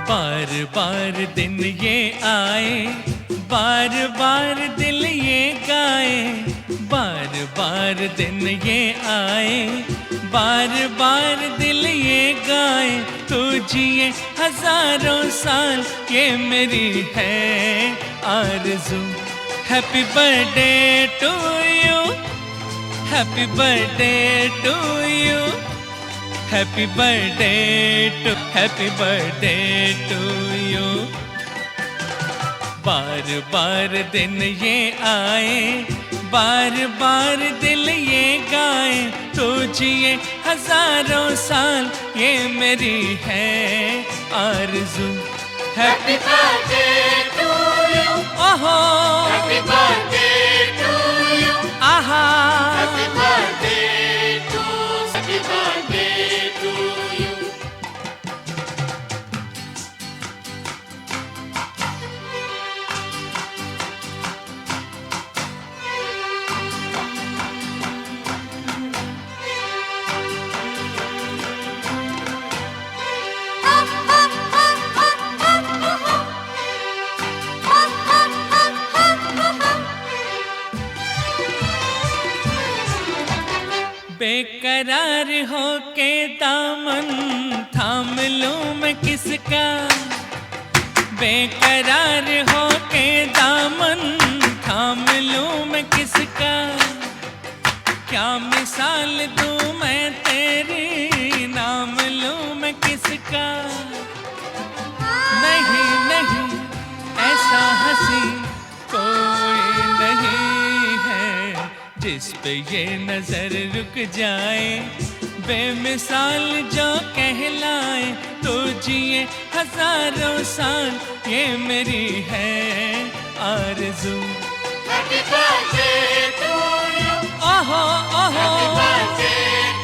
बार बार दिन ये आए, बार बार दिल ये गाए, बार बार दिन ये आए, बार बार दिल ये गाए। तू जिए हजारों साल ये मेरी है आरज़ू। Happy birthday to you, happy birthday to you, happy birthday to you. बार बार दिन ये आए, बार बार दिल ये गाए। तू जिए हजारों साल ये मेरी है आरज़ू। हैप्पी बर्थडे टू यू, ओहो हैप्पी बर्थडे टू यू, आहा, happy birthday to, happy birthday to you. बेकरार हो के दामन थाम लूं मैं किसका, बेकरार हो के दामन थाम लूं मैं किसका। क्या मिसाल दूं मैं तेरी, नाम लूं मैं किसका। नहीं नहीं ऐसा हंसी कोई नहीं है जिस पे ये नजर रुक जाए, बेमिसाल जो कहलाए। तो जिए हजारों साल ये मेरी है आरज़ू। हैप्पी बर्थडे टू यू, ओहो ओहो, हैप्पी बर्थडे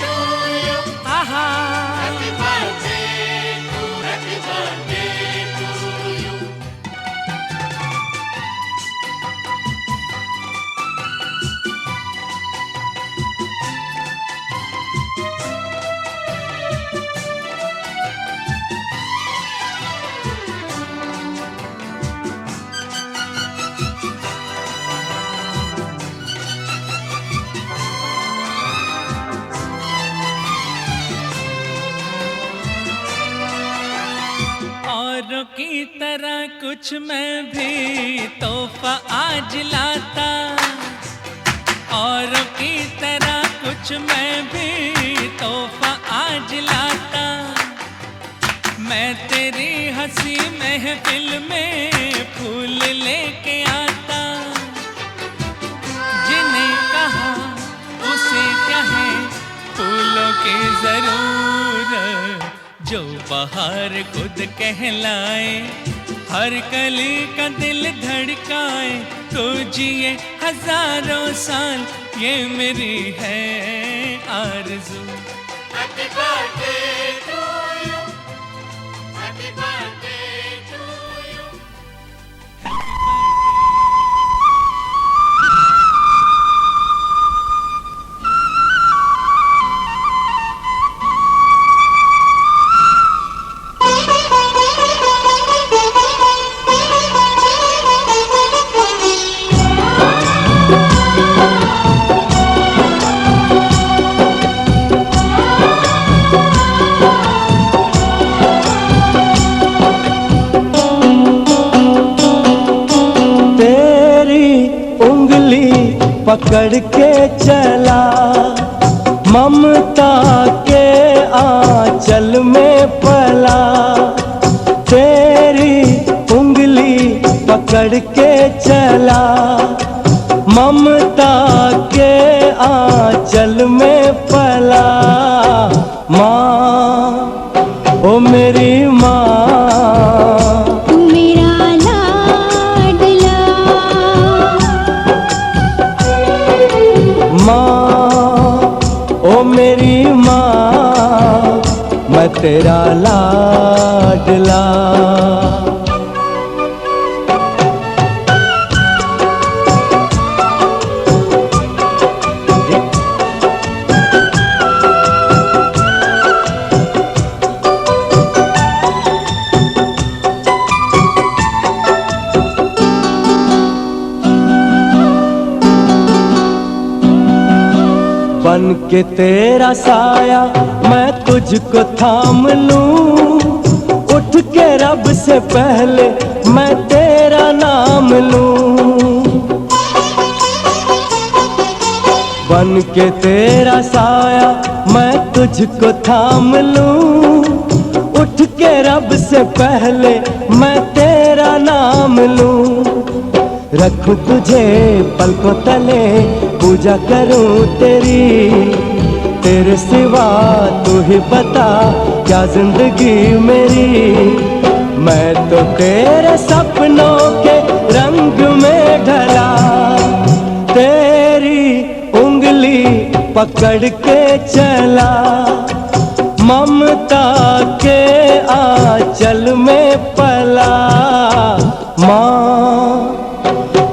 टू यू, आहा, happy birthday to, happy birthday to you. औरों की तरह कुछ मैं भी तोहफा आज लाता, औरों की तरह कुछ मैं भी तोहफा आज लाता। मैं तेरी हंसी महफिल में फूल लेके आता। जिन्हें कहा उसे कहे फूलों की जरूरत, जो बाहर खुद कहलाए, हर कली का दिल धड़काए। तो जिए हजारों साल ये मेरी है आरज़ू। Happy birthday to you, happy birthday to you. पकड़ के चला ममता के आंचल में पला, तेरी उंगली पकड़ के चला। ममता के आंचल में पला, माँ ओ मेरी माँ, तू मेरा लाडला। माँ ओ मेरी माँ, मैं तेरा लाडला। बन के तेरा साया मैं तुझको थाम लूं, उठ के रब से पहले मैं तेरा नाम लूं। बन के तेरा साया मैं तुझको थाम लूं, उठ के रब से पहले मैं तेरा नाम लूं। रखूं तुझे पलकों तले, पूजा करूं तेरी, तेरे सिवा तू ही बता क्या जिंदगी मेरी। मैं तो तेरे सपनों के रंग में ढला, तेरी उंगली पकड़ के चला। ममता के आंचल में पला, माँ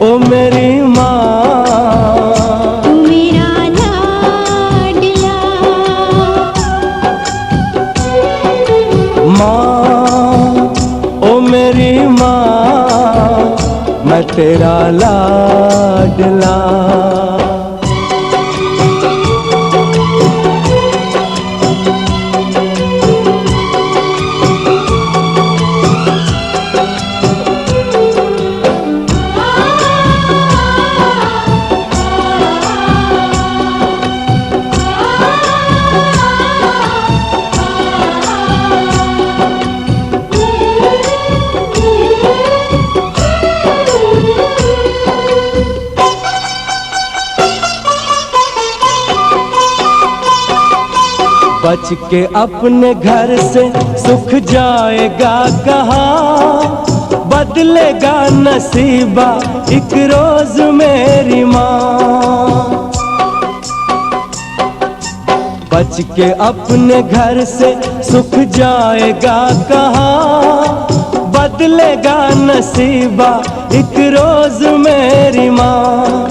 ओ मेरी माँ, तू मेरा लाडला। माँ ओ मेरी माँ, मैं तेरा लाडला। बच के अपने घर से सुख जाएगा कहाँ, बदलेगा नसीबा एक रोज मेरी माँ। बच के अपने घर से सुख जाएगा कहाँ, बदलेगा नसीबा एक रोज मेरी माँ।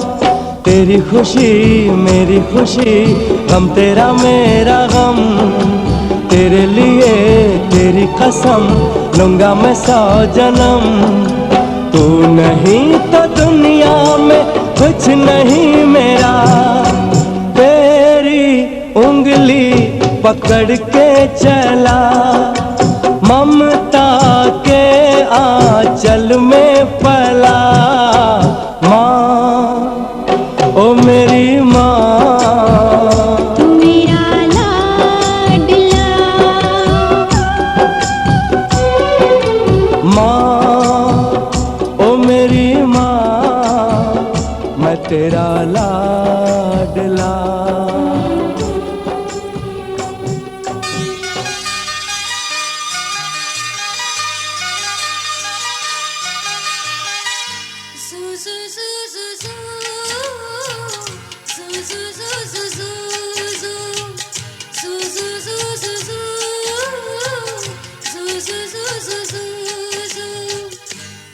तेरी खुशी मेरी खुशी, गम तेरा मेरा गम, तेरे लिए तेरी कसम लूंगा मैं 100 जन्म। तू नहीं तो दुनिया में कुछ नहीं मेरा, तेरी उंगली पकड़ के चला। ममता के आंचल में पला, माँ ओ मेरी माँ, तू मेरा लाडला। माँ ओ मेरी माँ, मैं तेरा लाडला।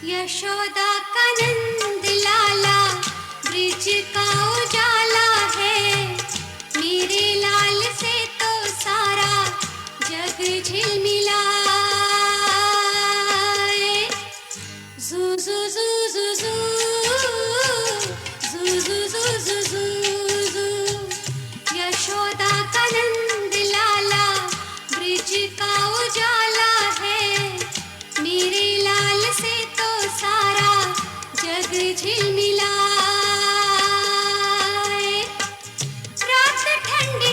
यशोदा का नंद लाला, ब्रिज का उजाला है। मेरे लाल से तो सारा जग झिलमिलाए। जू जू जू जू जू जू जू जू जू जू जू। यशोदा का नंद लाला, ब्रिज का उजाला है। मेरे लाल से तो सारा जग झिलमिलाए। रात ठंडी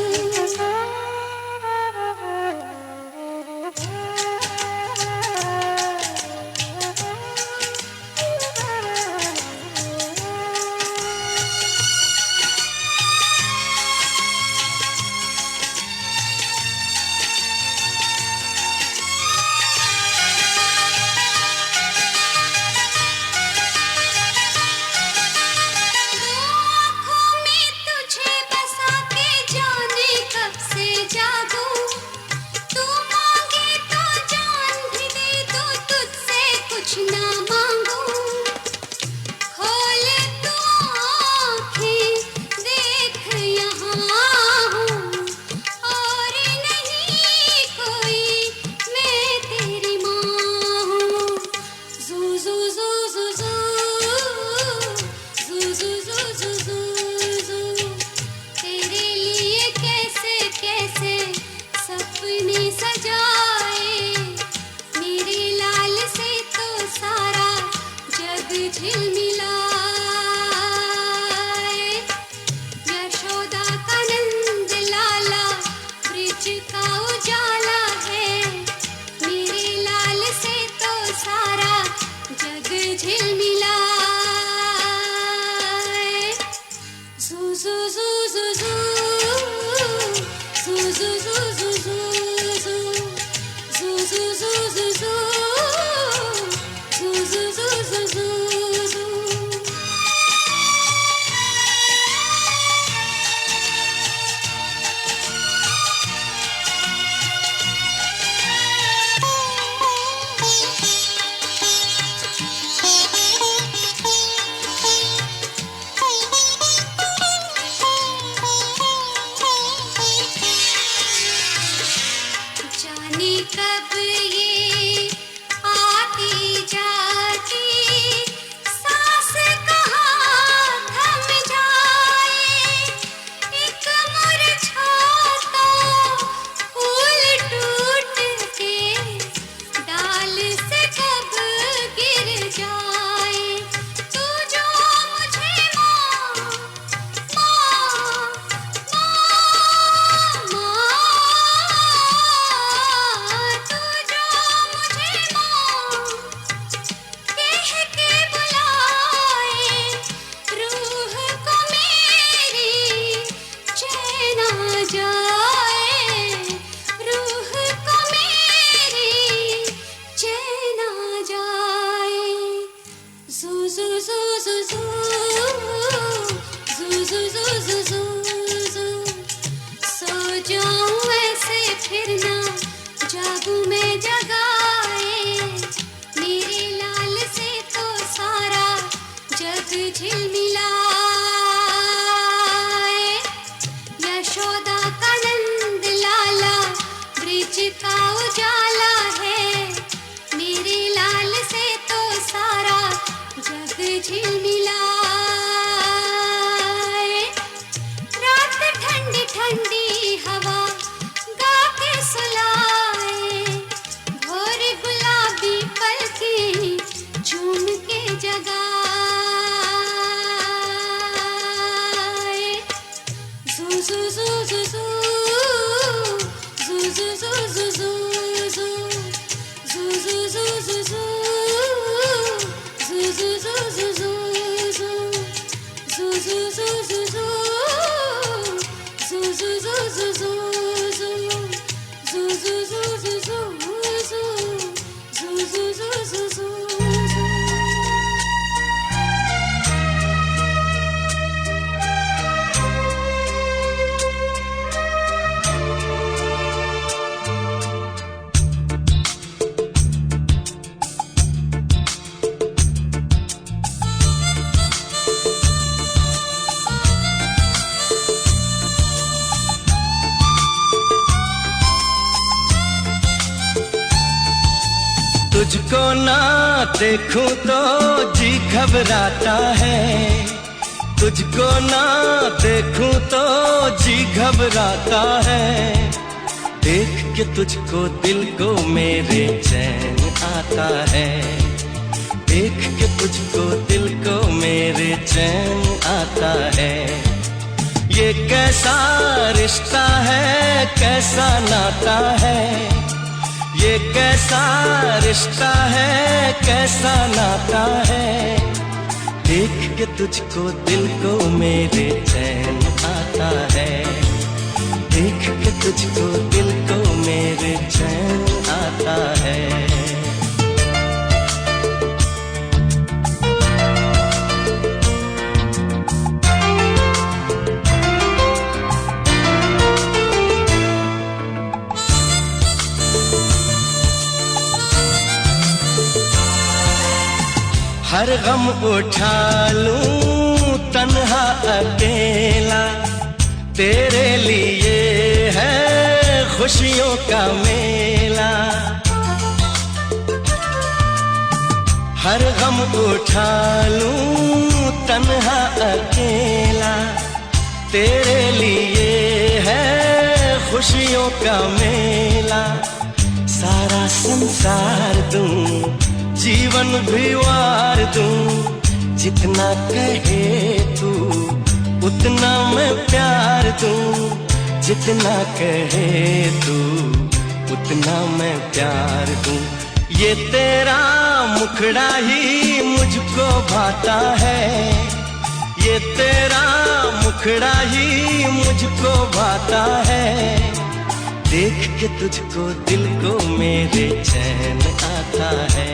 तुझको ना देखूं तो जी घबराता है, तुझको ना देखूं तो जी घबराता है। देख के तुझको दिल को मेरे चैन आता है, देख के तुझको दिल को मेरे चैन आता है। ये कैसा रिश्ता है, कैसा नाता है, ये कैसा रिश्ता है, कैसा नाता है। देख के तुझको दिल को मेरे चैन आता है, देख के तुझको दिल को मेरे चैन आता है। हर गम उठा लूं तन्हा अकेला, तेरे लिए है खुशियों का मेला। हर गम उठा लूं तन्हा अकेला, तेरे लिए है खुशियों का मेला। सारा संसार दूं, जीवन भी वार दूं, जितना कहे तू उतना मैं प्यार दूं, जितना कहे तू उतना मैं प्यार दूं। ये तेरा मुखड़ा ही मुझको भाता है, ये तेरा मुखड़ा ही मुझको भाता है। देख के तुझको दिल को मेरे चैन आता है,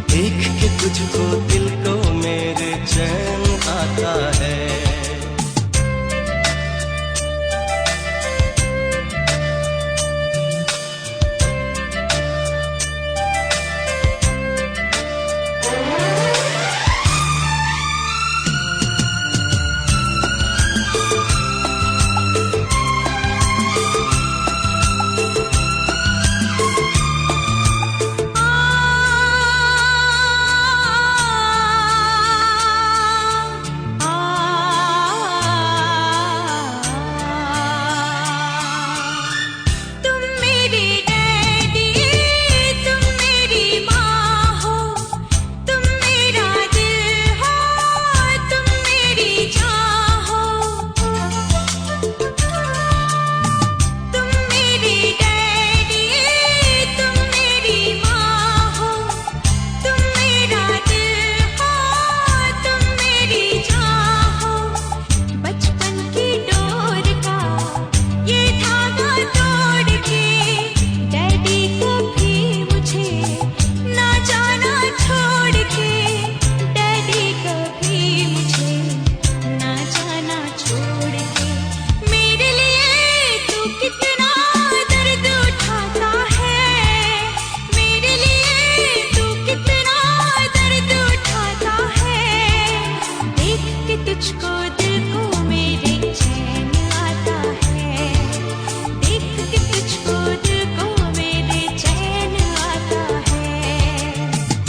देख के तुझको दिल को मेरे चैन आता है।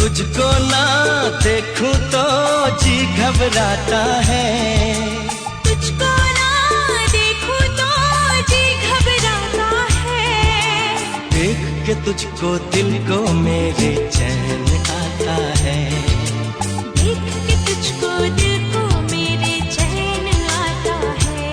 तुझको ना देखूं तो जी घबराता है, तुझको ना देखूं तो जी घबराता है। देख के तुझको दिल को मेरे चैन आता है, देख के तुझको दिल को मेरे चैन आता है।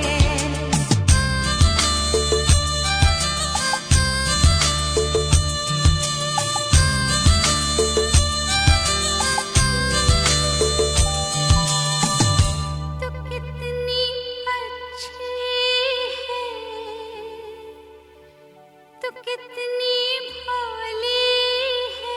तू कितनी भोली है,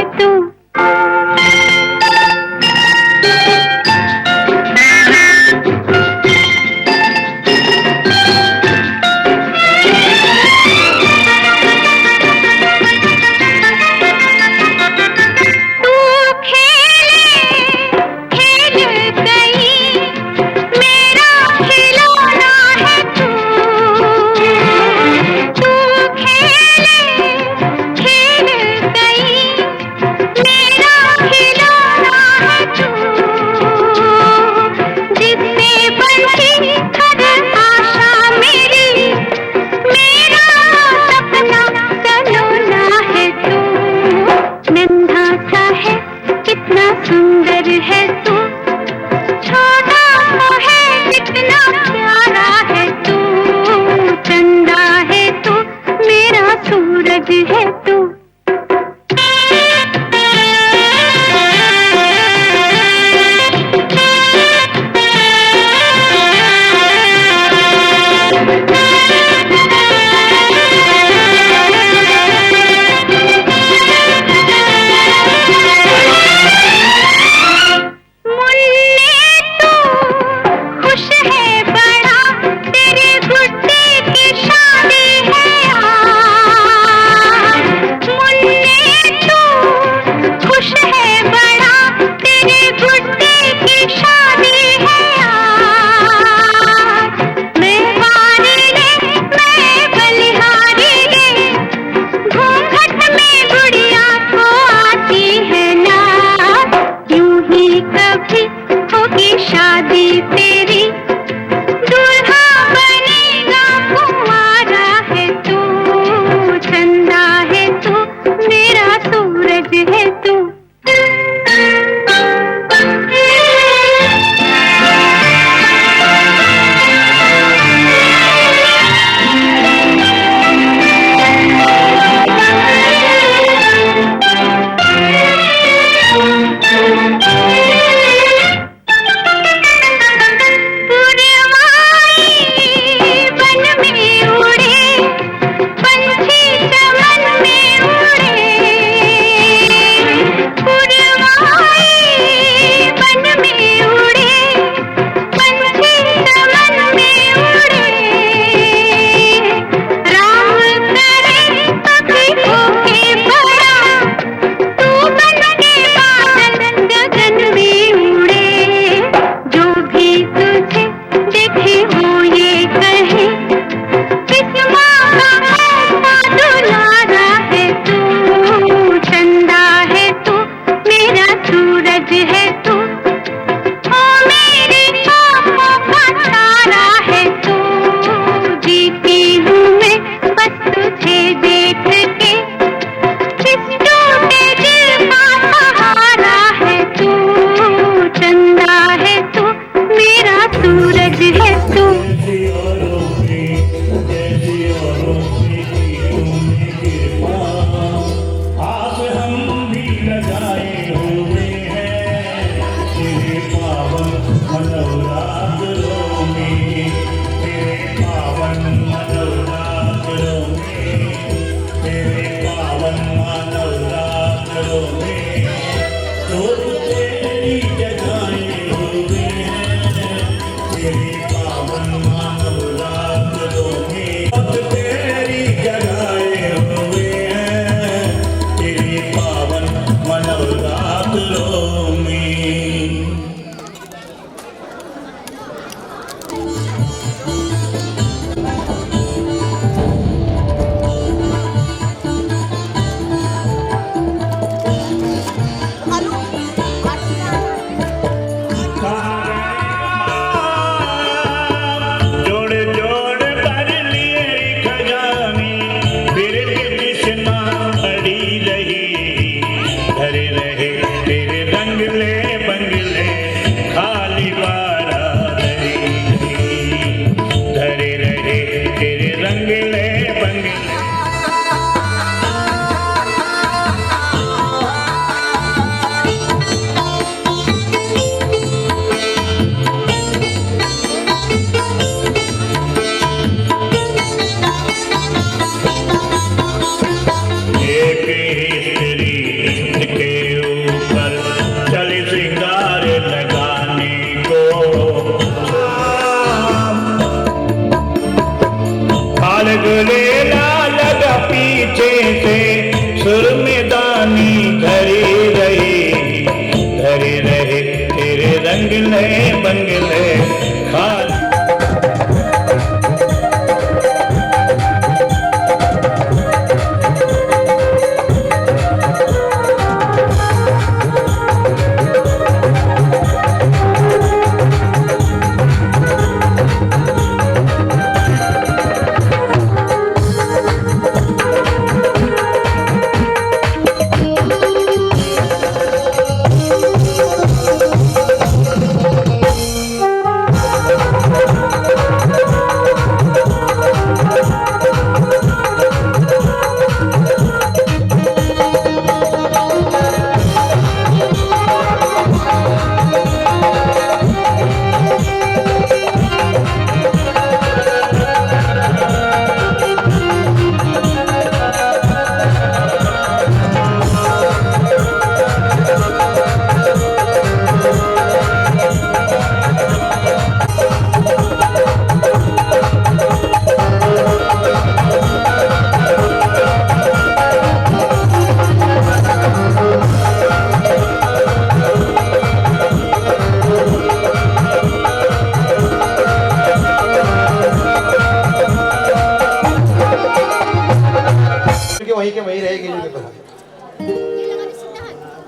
तू।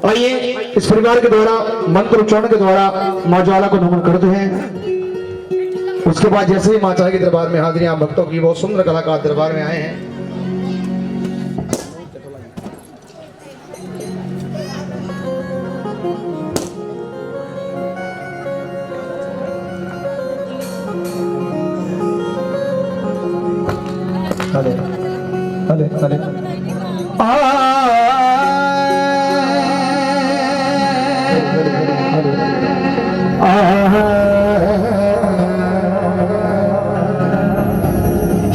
आइए इस परिवार के द्वारा मंत्र उच्चारण के द्वारा माँ ज्वाला को नमन करते हैं। उसके बाद जैसे ही माता के दरबार में हाजिरी आप भक्तों की बहुत सुंदर कलाकार दरबार में आए हैं। हले हले हले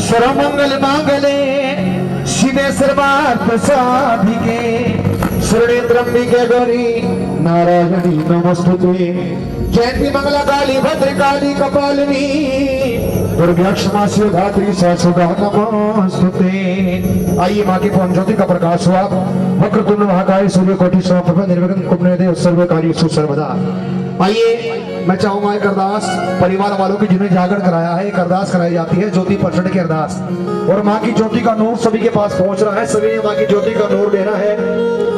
सर्वमंगल मांगले शिवे सर्वार्थ साधिके शरणे त्र्यंबिके गौरी नारायणी नमस्तुते जयंती मंगला काली भद्रकाली कपालिनी दुर्गा क्षमा शिवधात्री सदा नमस्तुते। आइए माँ की पवन ज्योति का प्रकाश हुआ। वक्रतुंड महाकाय सूर्यकोटि समप्रभ निर्विघ्नं कुर्वन्ते सर्व कार्येषु सर्वदा। आइए मैं चाहूंगा एक अरदास परिवार वालों की जिन्हें जागरण कराया है, एक अरदास कराई जाती है ज्योति प्रचंड की अरदास। और माँ की ज्योति का नूर सभी के पास पहुंच रहा है, सभी ने माँ की ज्योति का नूर लेना है।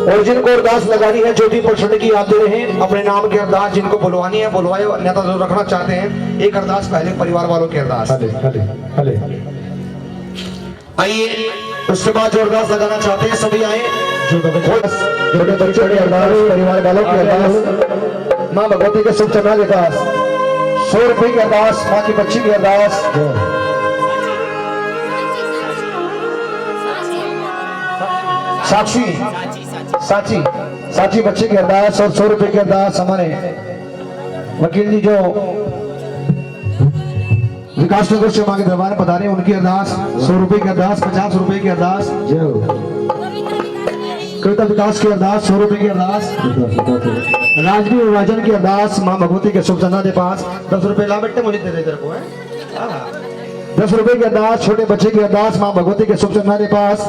और जिनको अरदास लगानी है ज्योति प्रचंड की आते रहे अपने नाम की अरदास, जिनको बुलवानी है बुलवाए, अन्यथा जो रखना चाहते हैं एक अरदास पहले परिवार वालों की अरदास। आइए उसके बाद जो अरदास लगाना चाहते हैं सभी आए। परिवार वालों की अरदास माँ भगवती के शुभ चरणों के पास 100 रुपए की अरदास, माँ की बच्ची की अरदास। साक्षी साची साची बच्चे की अरदास और 100 रुपए की अरदास हमारे वकील जी जो विकास नगर से माँ के दरबार में पधारे उनकी अरदास 100 रुपए की अरदास, 50 रुपए की अरदास, कविता विकास की अरदास 100 रुपए की अरदास, राजवीर विभाजन की अरदास माँ भगवती के शुभ चंदा के पास 10 रुपए ला बेटे मुझे दे तेरे को है 10 रुपए की अरदास, छोटे बच्चे की अरदास माँ भगवती के शुभ चंदा के पास।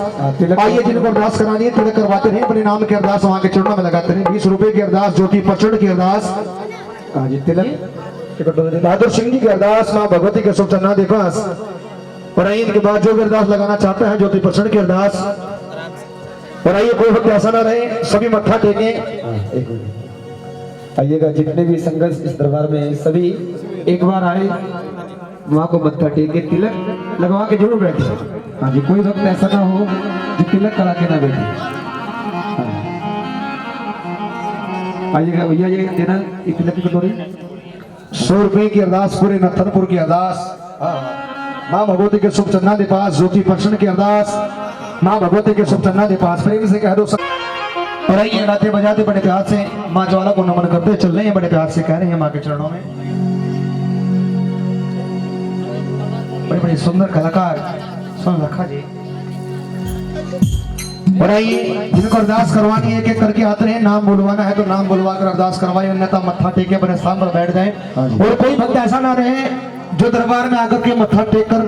आइए जिनको अरदास करानी है तिलक करवाते रहे, अपने नाम की अरदास वहाँ के चरणों में लगाते रहे। 20 रुपए की अरदास ज्योति प्रचंड की अरदास, बहादुर सिंह जी की अरदास माँ भगवती के शुभ चंदा के पास। और आइए इनके बाद जो भी अरदास लगाना चाहते हैं ज्योति प्रचंड की अरदास। और आइए कोई वक्त ऐसा ना रहे, सभी मत्था टेके। आइएगा जितने भी संघर्ष इस दरबार में सभी एक बार आए, माँ को मत्था टेक के तिलक लगवा के जरूर बैठे। हाँ जी, कोई वक्त ऐसा ना हो जो तिलक करा के ना बैठे। आइएगा भैया ये देना एक तिलक की कटोरी। 100 रुपए की अरदास पूरे नथनपुर की अरदास, माँ भगवती के शुभ चंदा के पास ज्योति प्रचंड की अरदास, माँ भगवती के शुभ चंदा के पास प्रेम से कह दो सब। और आइए गाते बजाते बड़े प्यार से माँ ज्वाला को नमन करते चल रहे हैं, बड़े प्यार से कह रहे हैं माँ के चरणों में। बड़े बड़े सुंदर कलाकार सुन रखा जी। और आइए जिनको अरदास करवानी है एक करके आते हैं, नाम बुलवाना है तो नाम बुलवा कर अरदास करवाए, अन्यथा मत्था टेक के अपने स्थान पर बैठ जाए। और कोई भक्त ऐसा ना रहे जो दरबार में आकर के मत्था टेक कर।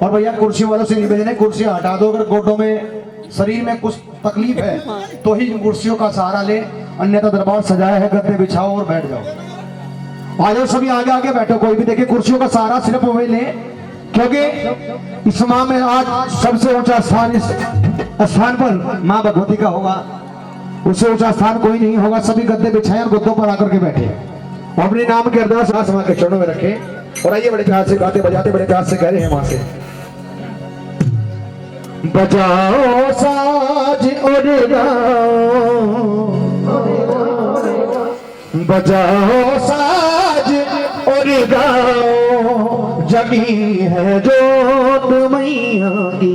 और भैया कुर्सी वालों से निवेदन है कुर्सी हटा दो, अगर गोडों में शरीर में कुछ तकलीफ है तो ही कुर्सियों का सहारा ले, अन्यथा दरबार सजाया है गद्दे बिछाओ और बैठ जाओ। आ जाओ सभी आगे आगे बैठो, कोई भी देखे कुर्सियों का सहारा सिर्फ वही ले, क्योंकि इस माह में आज सबसे ऊंचा स्थान इस स्थान पर माँ भगवती का होगा, उससे ऊंचा स्थान कोई नहीं होगा। सभी गद्दे बिछाए और गद्दों पर आकर के बैठे, अपने नाम के अरदास माँ के चरणों में रखे। और आइए बड़े प्यार से गाते बजाते बड़े प्यार से कह रहे हैं माँ से। बजाओ साज और गाओ, बजाओ साज और गाओ, जगी है जोत मैया की।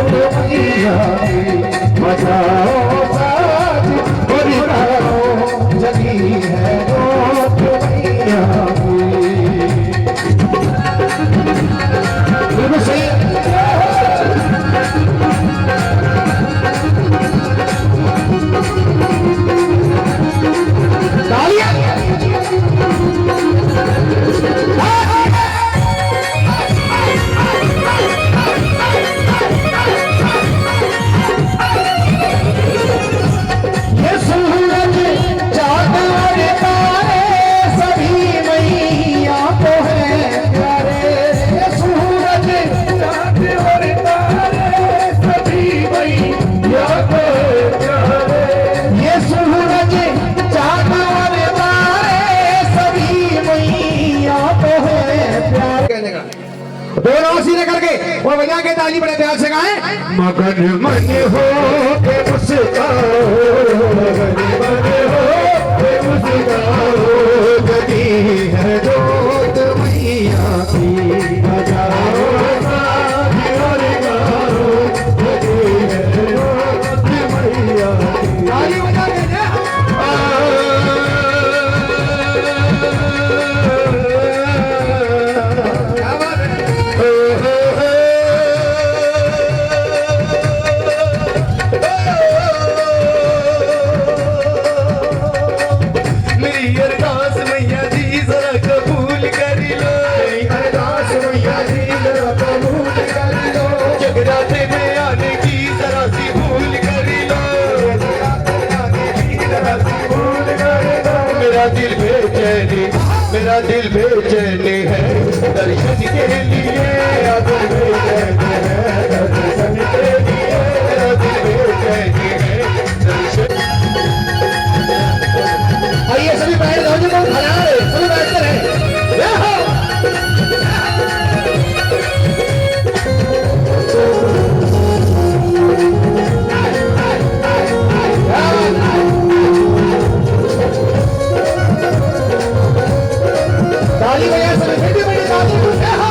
मैया की बजाओ साज गोरी तारो जगी है जोत मैया की। बिल्कुल सही है। तालियां। ये सूरज चांद और तारे सभी मैया को है प्यारे। ये सूरज चांद और तारे सभी मैया को है प्यारे। ये सूरज चांद और तारे सभी मैया को है प्यारे। कहने का दोनों सीधे करके और बजा के ताली बड़े प्यार से गाएं। मगन मन हो के मुस्काओ, मगन मन हो के मुस्काओ, जगी है जोत मैया की बजाओ साज और गाओ, जगी है जोत मैया की। ताली बजा के क्या बात है। मेरी अरदास मैया जी जरा कबूल कर लो, अरदास मैया जी जरा कबूल कर लो, जगराते में आने की जरा सी भूल कर लो, आने की जरा सी भूल कर लो। मेरा दिल बेचैन, मेरा दिल बेचैन है दर्शन के लिए, दिल बेचैन है दर्शन के लिए, मेरा दिल बेचैन है दर्शन। आइए सभी बैठ जाओ जी, बहुत खड़ा है, सभी बैठते रहे। जय हो। ताली बजा सभी, फिर भी बड़ी ताली। जय हो।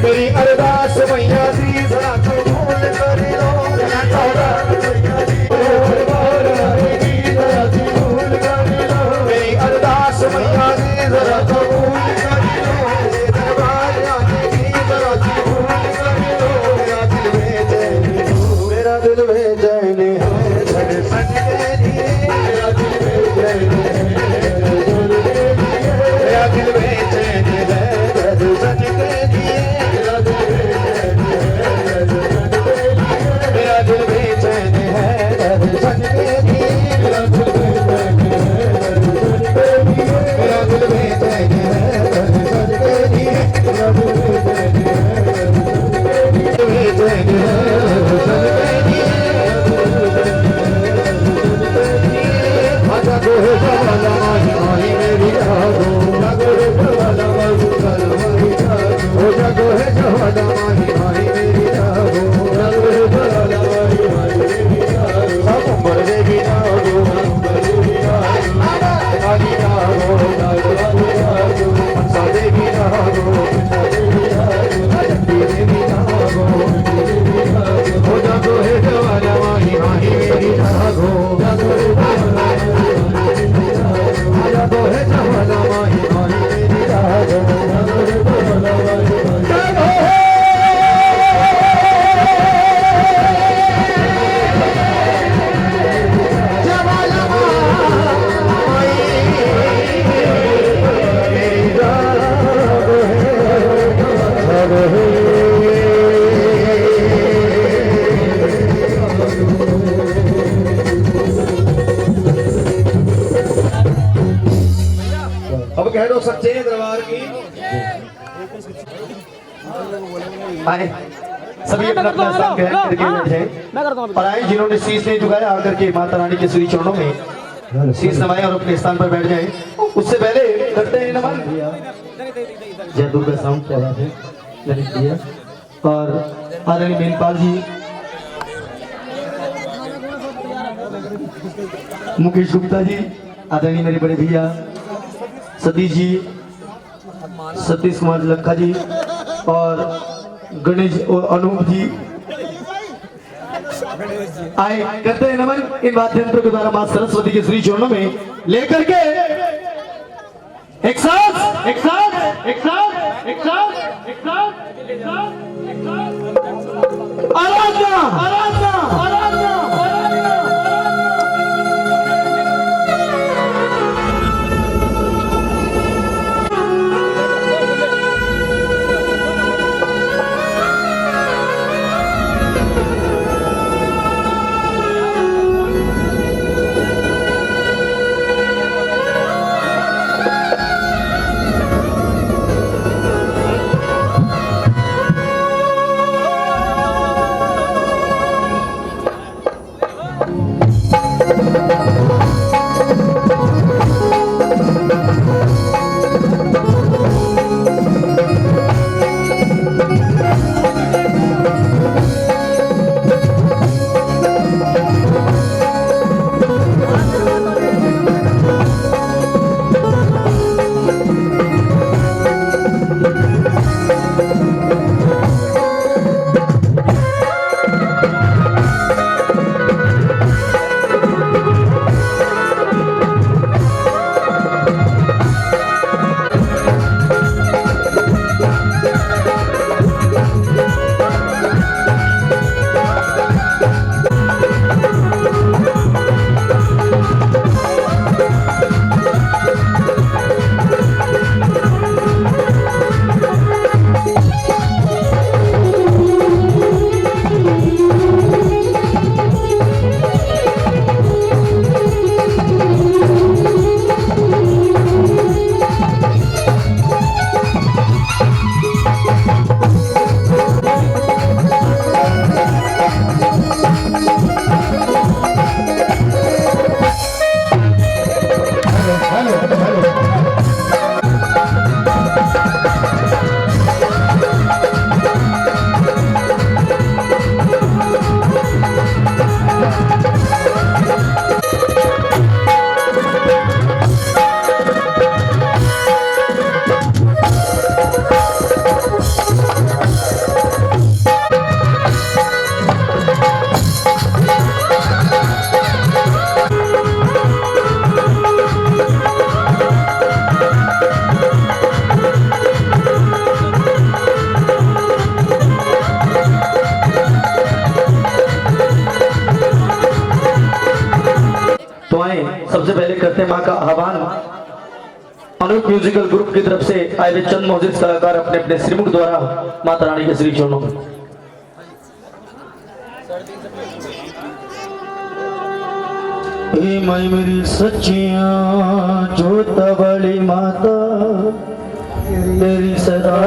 मेरी अरदास मैया जी जरा कबूल कर लो, मेरी अरदास मैया जी जरा कबूल कर लो, दरबार आने की जरा सी भूल कर लो। मेरा दिल बेचैन है दर्शन के लिए, मेरा दिल बेचैन है दर्शन के लिए, मेरा दिल बेचैन है दर्शन के लिए, मेरा दिल बेचैन है दर्शन के लिए, मेरा दिल बेचैन है दर्शन के लिए, मेरा दिल बेचैन है दर्शन के लिए, मेरा दिल बेचैन है दर्शन के लिए, मेरा दिल बेचैन है दर्शन के लिए। जागो है जवाना माही माही मेरी जागो, जागो है जवाना माही माही जागो, जागो है जवाना माही माही मेरी जागो, जागो है जवाना माही माही मेरी जागो। सब उम्र दे भी जागो, उम्र दे भी जागो, आदि जागो, जागो आदि जागो, हंसा दे भी जागो, हंसा दे भी जागो, जट्टी दे भी जागो, जट्टी दे भी जागो। जागो है जवाना माही माही मेरी जागो, जागो है जवाना जागो है जवाना माही माही मेरी जागो, जागो है जवाना माही माही जागो है। जवाना माही मेरी जागो है, जागो है। अब कह दो सच्चे दरबार की। आए सभी अपना अपना स्थान ग्रहण करके बैठ जाए और आए जिन्होंने शीश नहीं झुकाया आकर के माता रानी के श्री चरणों में शीश नवाएं और अपने स्थान पर बैठ जाएं। उससे पहले करते हैं नमन। जय दुर्गा साउंड क्या बात है ललित भैया और आदरणीय मेनपाल जी, मुकेश गुप्ता जी, आदरणीय मेरे बड़े भैया सतीश जी, सतीश कुमार लखा जी और गणेश और अनूप जी आए। करते हैं नमन इन वाद्यंत्रों के द्वारा मां सरस्वती के श्री चरणों में लेकर के एक साथ एक साथ एक साथ एक साथ एक साथ एक साथ एक साथ आराधना आराधना आराधना आराधना। सबसे पहले करते हैं मां का आह्वान। अनूप म्यूजिकल ग्रुप की तरफ से आए हुए चंद मोजिज कलाकार अपने अपने श्रीमुख द्वारा माता रानी के श्री चरणों में। माई मेरी सच्चिया जोता वाली माता तेरी सदा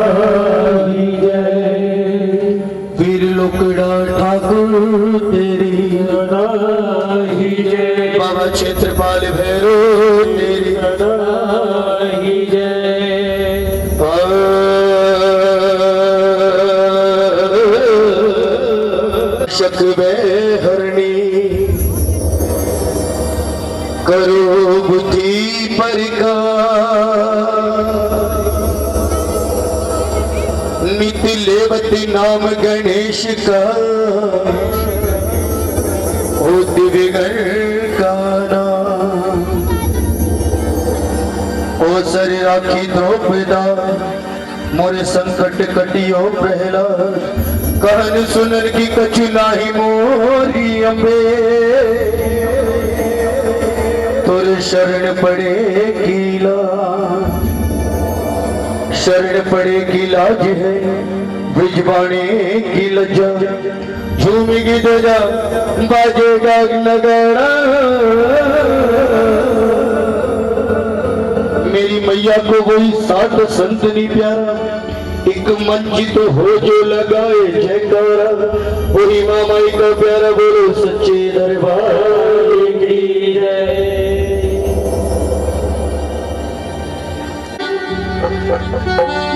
ही जय। वीर लोकड़ा ठाकुर तेरी सदा ही जय। बाबा क्षेत्रपाल भैरव तेरी सदा ही जय। शक हरणी करो बुद्धि परिकार नित लेवती नाम गणेश का हो दिव्यगण का नाम। ओ सर राखी द्रौपदा मोरे संकट कटियो प्रहलाद कहन सुनन की कछु नाही मोरी अम्बे। तुर शरण पड़े कीला शरण पड़े की लाज है ब्रिजवाणी की लज्जा। झूमेगी ध्वजा बाजेगा नगाड़ा मेरी मैया को वही सात संत नहीं प्यारा। एक मंच तो हो जो लगाए जयकारा वही माँ माई का प्यारा बोलो सच्चे दरबार की जय। रे